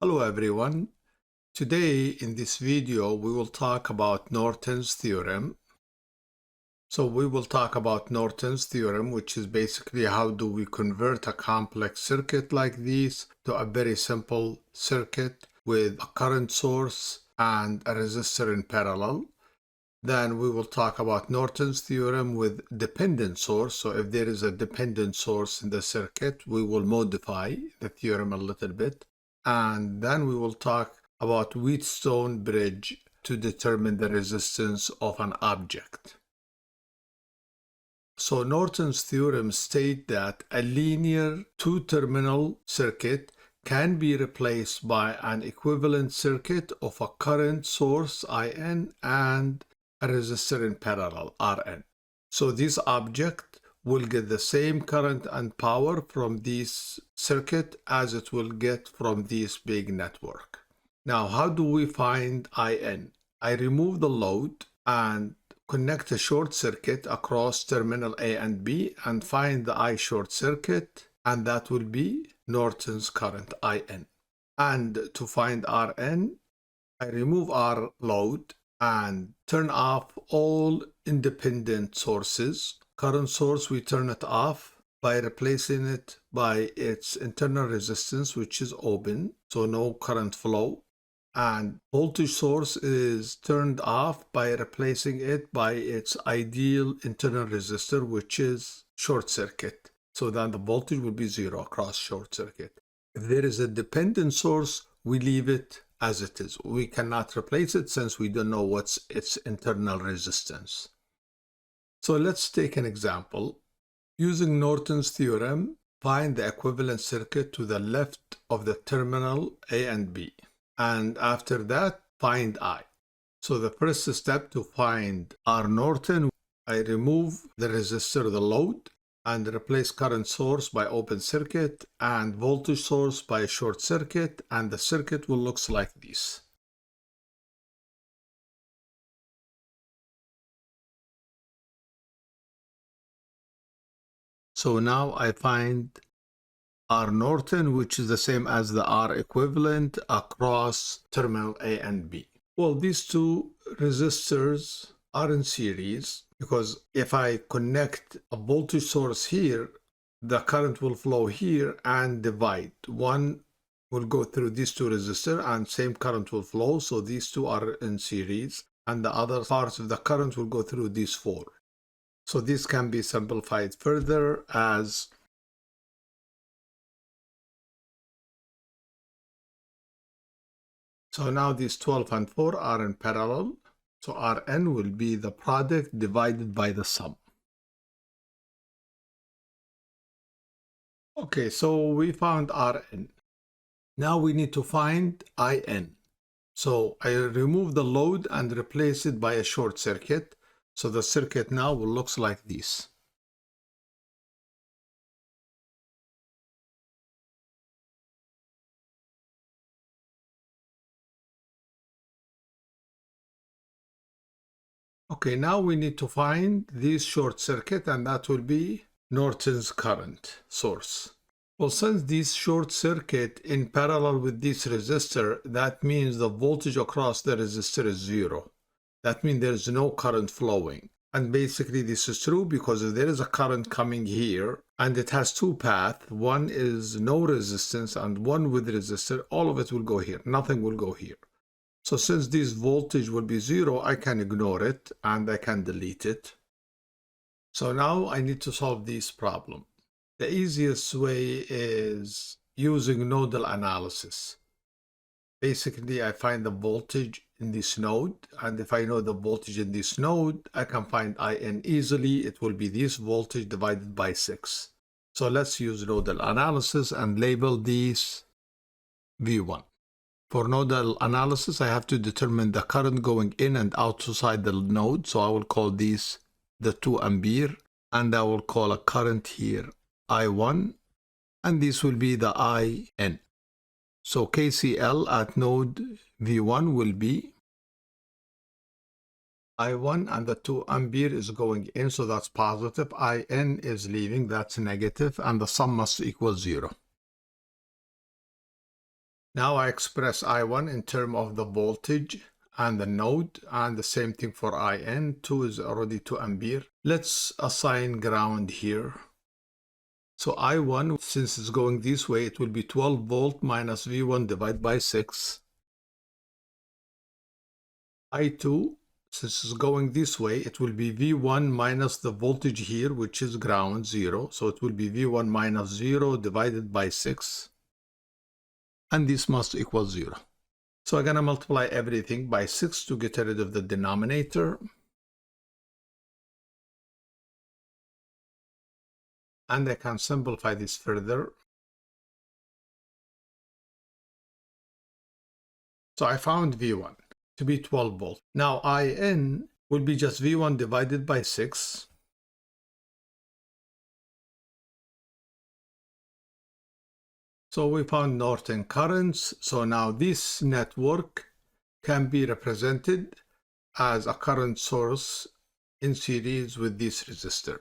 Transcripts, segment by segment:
Hello everyone. Today in this video we will talk about Norton's theorem. So we will talk about Norton's theorem, which is basically how do we convert a complex circuit like this to a very simple circuit with a current source and a resistor in parallel. Then we will talk about Norton's theorem with dependent source. So if there is a dependent source in the circuit, we will modify the theorem a little bit. And then we will talk about Wheatstone Bridge to determine the resistance of an object. So Norton's theorem states that a linear two-terminal circuit can be replaced by an equivalent circuit of a current source IN and a resistor in parallel Rn. So this object will get the same current and power from this circuit as it will get from this big network. Now, how do we find IN? I remove the load and connect a short circuit across terminal A and B and find the I short circuit, and that will be Norton's current IN. And to find Rn, I remove our load and turn off all independent sources. Current source, we turn it off by replacing it by its internal resistance, which is open, so no current flow. And voltage source is turned off by replacing it by its ideal internal resistor, which is short circuit. So then the voltage will be zero across short circuit. If there is a dependent source, we leave it as it is. We cannot replace it since we don't know what's its internal resistance. So let's take an example. Using Norton's theorem, find the equivalent circuit to the left of the terminal A and B. And after that, find I. So the first step to find R Norton, I remove the resistor, the load, and replace current source by open circuit and voltage source by short circuit, and the circuit will look like this. So now I find R Norton, which is the same as the R equivalent across terminal A and B. Well, these two resistors are in series because if I connect a voltage source here, the current will flow here and divide. One will go through these two resistors and same current will flow. So these two are in series, and the other parts of the current will go through these four. So this can be simplified further as so now these 12 and 4 are in parallel. So Rn will be the product divided by the sum. Okay, so we found Rn. Now we need to find In. So I remove the load and replace it by a short circuit. So the circuit now will look like this. Okay, now we need to find this short circuit, and that will be Norton's current source. Well, since this short circuit in parallel with this resistor, that means the voltage across the resistor is zero. That means there is no current flowing. And basically this is true because if there is a current coming here and it has two paths, one is no resistance and one with resistor, all of it will go here. Nothing will go here. So since this voltage will be zero, I can ignore it and I can delete it. So now I need to solve this problem. The easiest way is using nodal analysis. Basically, I find the voltage in this node, and if I know the voltage in this node, I can find IN easily. It will be this voltage divided by 6. So let's use nodal analysis and label these V1. For nodal analysis, I have to determine the current going in and outside the node. So I will call these the 2 ampere, and I will call a current here I1, and this will be the IN. So KCL at node V1 will be I1, and the 2 ampere is going in, so that's positive. IN is leaving, that's negative, and the sum must equal 0. Now I express I1 in terms of the voltage and the node, and the same thing for IN. 2 is already 2 ampere. Let's assign ground here. So I1, since it's going this way, it will be 12 volt minus V1 divided by 6. I2, since it's going this way, it will be V1 minus the voltage here, which is ground, 0. So it will be V1 minus 0 divided by 6. And this must equal 0. So I'm going to multiply everything by 6 to get rid of the denominator. And I can simplify this further. So I found V1 to be 12 volt. Now IN will be just V1 divided by 6. So we found Norton currents. So now this network can be represented as a current source in series with this resistor.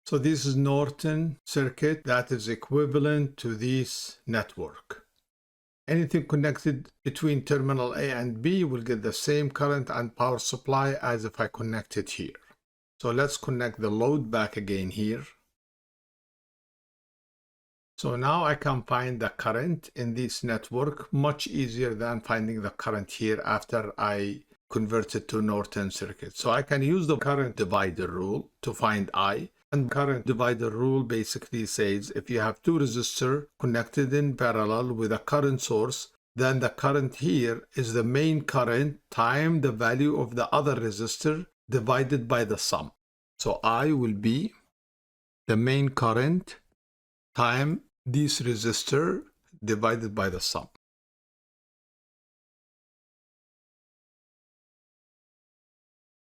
So this is Norton circuit that is equivalent to this network. Anything connected between terminal A and B will get the same current and power supply as if I connect it here. So let's connect the load back again here. So now I can find the current in this network much easier than finding the current here after I convert it to Norton circuit. So I can use the current divider rule to find I. And current divider rule basically says if you have two resistors connected in parallel with a current source, then the current here is the main current times the value of the other resistor divided by the sum. So I will be the main current times this resistor divided by the sum.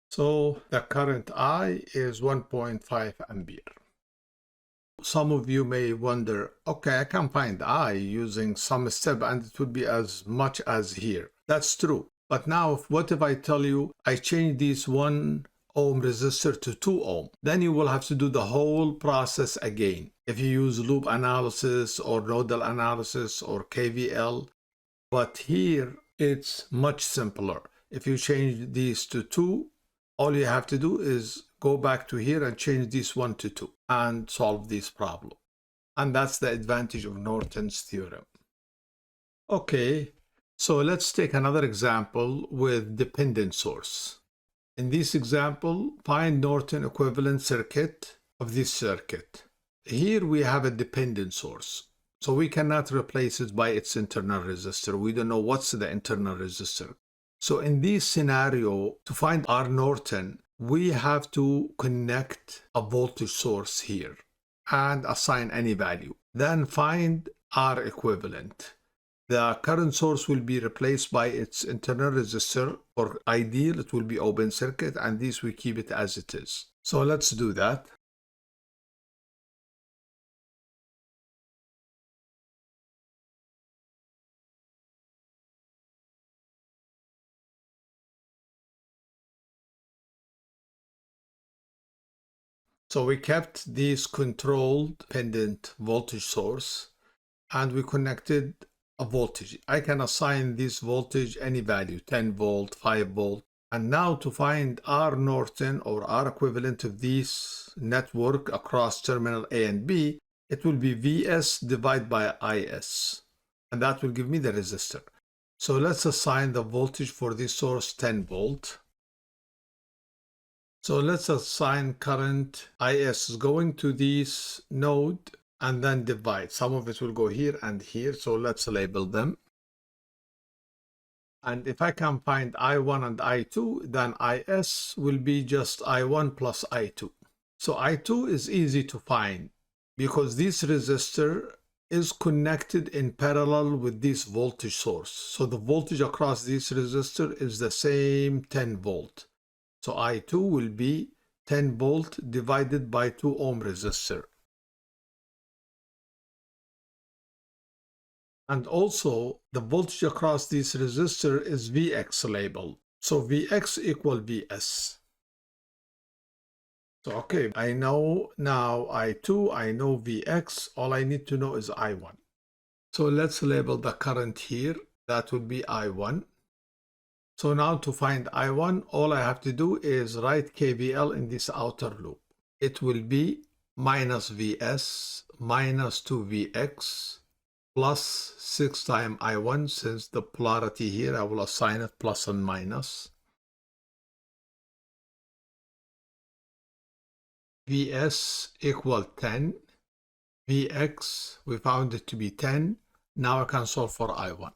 So the current I is 1.5 ampere. Some of you may wonder, okay, I can find I using some step and it would be as much as here. That's true. But now what if I tell you I change this 1 ohm resistor to 2 ohm? Then you will have to do the whole process again. If you use loop analysis or nodal analysis or KVL. But here it's much simpler. If you change these to 2, all you have to do is go back to here and change this 1 to 2 and solve this problem. And that's the advantage of Norton's theorem. Okay, so let's take another example with dependent source. In this example, find Norton equivalent circuit of this circuit. Here we have a dependent source. So we cannot replace it by its internal resistor. We don't know what's the internal resistor. So in this scenario, to find R Norton, we have to connect a voltage source here and assign any value. Then find R equivalent. The current source will be replaced by its internal resistor. For ideal, it will be open circuit, and this we keep it as it is. So let's do that. So we kept this controlled dependent voltage source and we connected a voltage. I can assign this voltage any value, 10 volt, 5 volt. And now to find R Norton or R equivalent of this network across terminal A and B, it will be Vs divided by Is. And that will give me the resistor. So let's assign the voltage for this source 10 volt. So let's assign current Is is going to this node and then divide. Some of it will go here and here. So let's label them. And if I can find I1 and I2, then Is will be just I1 plus I2. So I2 is easy to find because this resistor is connected in parallel with this voltage source. So the voltage across this resistor is the same 10 volt. So I2 will be 10 volt divided by 2 ohm resistor. And also the voltage across this resistor is Vx labeled. So Vx equal Vs. So, okay, I know now I2, I know Vx, all I need to know is I1. So let's label the current here. That would be I1. So now to find I1, all I have to do is write KVL in this outer loop. It will be minus Vs minus 2Vx plus 6 times I1. Since the polarity here, I will assign it plus and minus. Vs equal 10. Vx, we found it to be 10. Now I can solve for I1.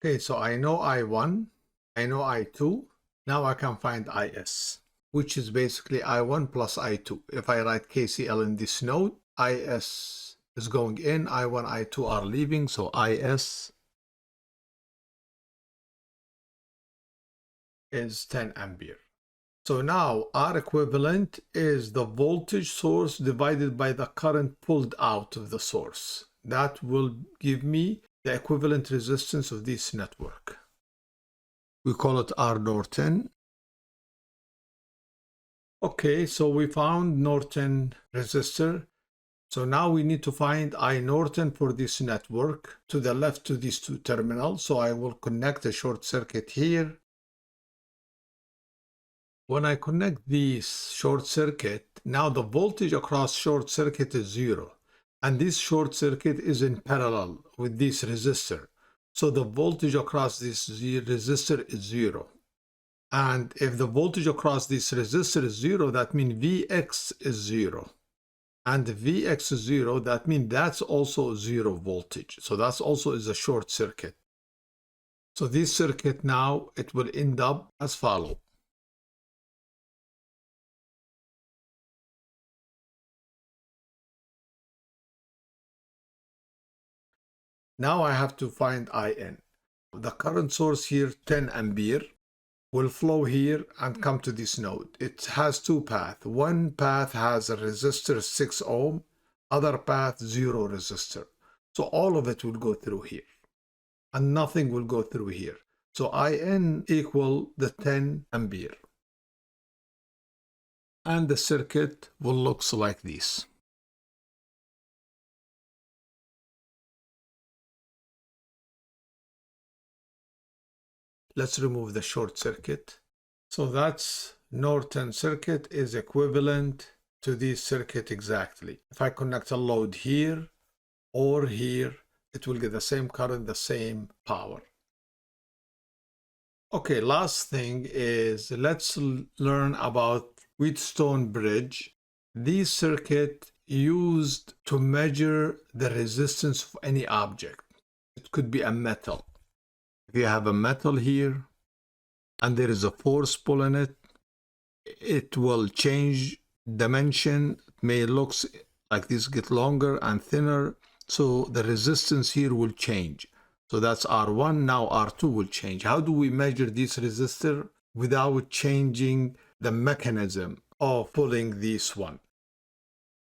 Okay, so I know I1, I know I2. Now I can find Is, which is basically I1 plus I2. If I write KCL in this node, Is is going in, I1, I2 are leaving, so Is is 10 ampere. So now R equivalent is the voltage source divided by the current pulled out of the source. That will give me the equivalent resistance of this network. We call it R Norton. Okay, so we found Norton resistor. So now we need to find I Norton for this network to the left to these two terminals. So I will connect a short circuit here. When I connect this short circuit, now the voltage across short circuit is 0. And this short circuit is in parallel with this resistor. So the voltage across this resistor is 0. And if the voltage across this resistor is 0, that means Vx is 0. And Vx is 0, that means that's also 0 voltage. So that's also is a short circuit. So this circuit now, it will end up as follows. Now I have to find IN. The current source here, 10 ampere, will flow here and come to this node. It has two paths. One path has a resistor 6 ohm, other path 0 resistor. So all of it will go through here and nothing will go through here. So IN equal the 10 ampere. And the circuit will look like this. Let's remove the short circuit. So that's Norton circuit is equivalent to this circuit exactly. If I connect a load here or here, it will get the same current, the same power. Okay, last thing is let's learn about Wheatstone Bridge. This circuit used to measure the resistance of any object. It could be a metal. If you have a metal here and there is a force pulling it, it will change dimension. It may look like this, get longer and thinner. So the resistance here will change. So that's R1. Now R2 will change. How do we measure this resistor without changing the mechanism of pulling this one?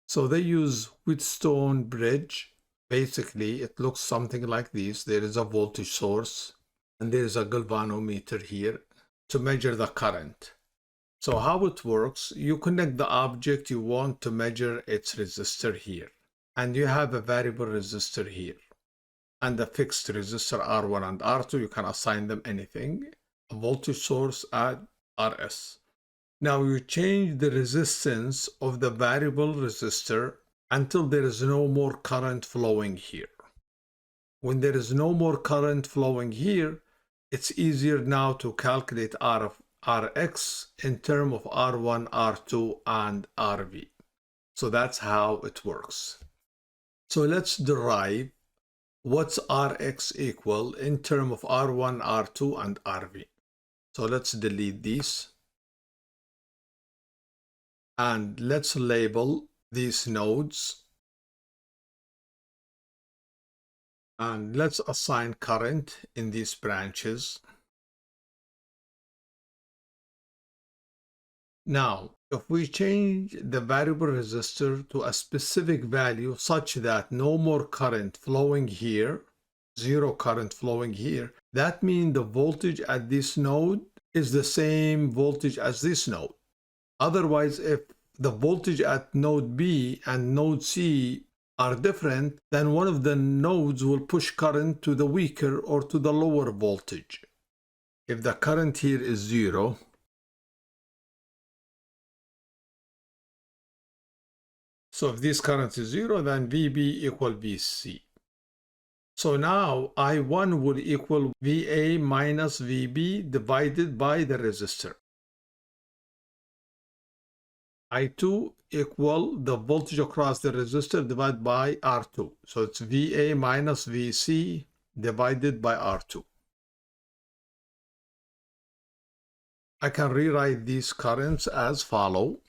So they use Wheatstone Bridge. Basically, it looks something like this. There is a voltage source and there is a galvanometer here to measure the current. So how it works, you connect the object you want to measure its resistor here. And you have a variable resistor here. And the fixed resistor R1 and R2, you can assign them anything. A voltage source at RS. Now you change the resistance of the variable resistor until there is no more current flowing here. When there is no more current flowing here, it's easier now to calculate Rx in terms of R1, R2, and RV. So that's how it works. So let's derive what's Rx equal in terms of R1, R2, and RV. So let's delete these. And let's label these nodes. And let's assign current in these branches. Now, if we change the variable resistor to a specific value such that no more current flowing here, zero current flowing here, that means the voltage at this node is the same voltage as this node. Otherwise, if the voltage at node B and node C are different, then one of the nodes will push current to the weaker or to the lower voltage. If the current here is zero, so if this current is zero, then VB equal VC. So now I1 will equal VA minus VB divided by the resistor. I2 equal the voltage across the resistor divided by R2. So it's VA minus VC divided by R2. I can rewrite these currents as follow.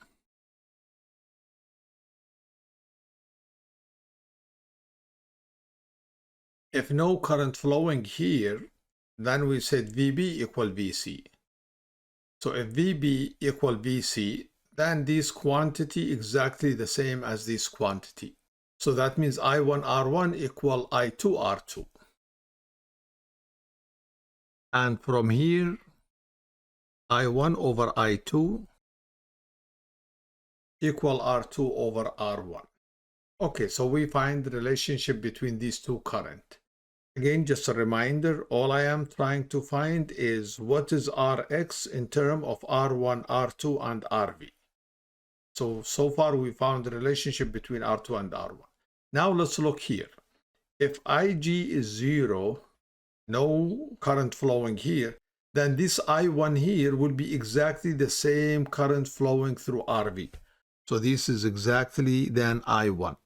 If no current flowing here, then we said VB equal VC. So if VB equal VC, then this quantity exactly the same as this quantity. So that means I1 R1 equal I2 R2. And from here, I1 over I2 equal R2 over R1. Okay, so we find the relationship between these two current. Again, just a reminder, all I am trying to find is what is Rx in terms of R1, R2, and RV. So far we found the relationship between R2 and R1. Now let's look here. If Ig is 0, no current flowing here, then this I1 here will be exactly the same current flowing through RV. So this is exactly then I1.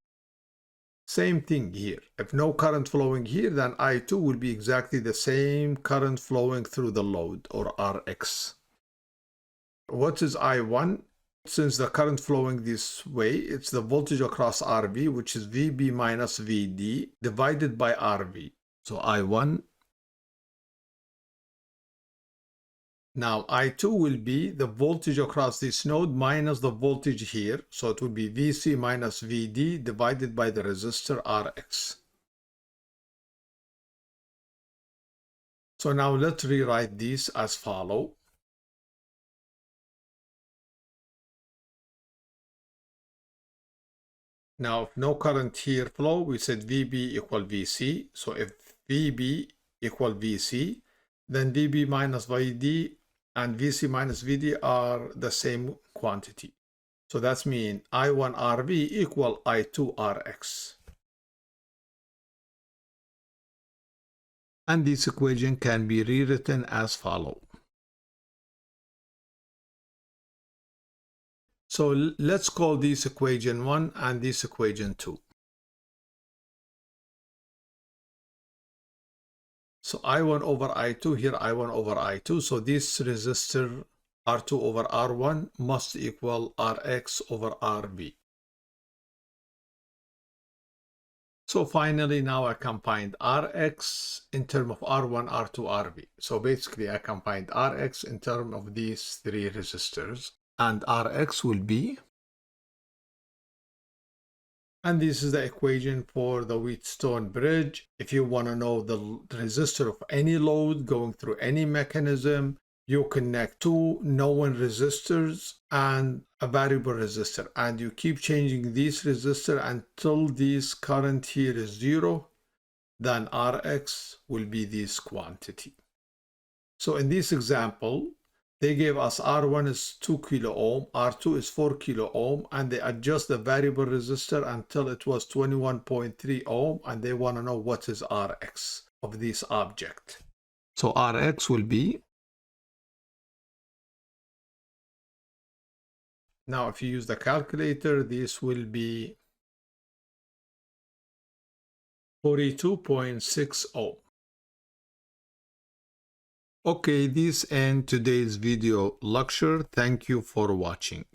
Same thing here. If no current flowing here, then I2 will be exactly the same current flowing through the load or Rx. What is I1? Since the current flowing this way, it's the voltage across RV, which is VB minus VD divided by RV. So I1. Now I2 will be the voltage across this node minus the voltage here. So it will be VC minus VD divided by the resistor Rx. So now let's rewrite this as follow. Now, if no current here flow, we said VB equal VC. So if VB equal VC, then VB minus VD and VC minus VD are the same quantity. So that's mean I1 RV equal I2 RX. And this equation can be rewritten as follow. So let's call this equation 1 and this equation 2. So I1 over I2, here I1 over I2. So this resistor R2 over R1 must equal Rx over RV. So finally, now I combined Rx in terms of R1, R2, RV. So basically, I combined Rx in terms of these three resistors. And Rx will be, and this is the equation for the Wheatstone bridge. If you want to know the resistor of any load going through any mechanism, you connect two known resistors and a variable resistor, and you keep changing this resistor until this current here is 0, then Rx will be this quantity. So in this example, they gave us R1 is 2 kilo ohm, R2 is 4 kilo ohm, and they adjust the variable resistor until it was 21.3 ohm, and they want to know what is Rx of this object. So Rx will be, now if you use the calculator, this will be 42.6 ohm. Okay, this ends today's video lecture. Thank you for watching.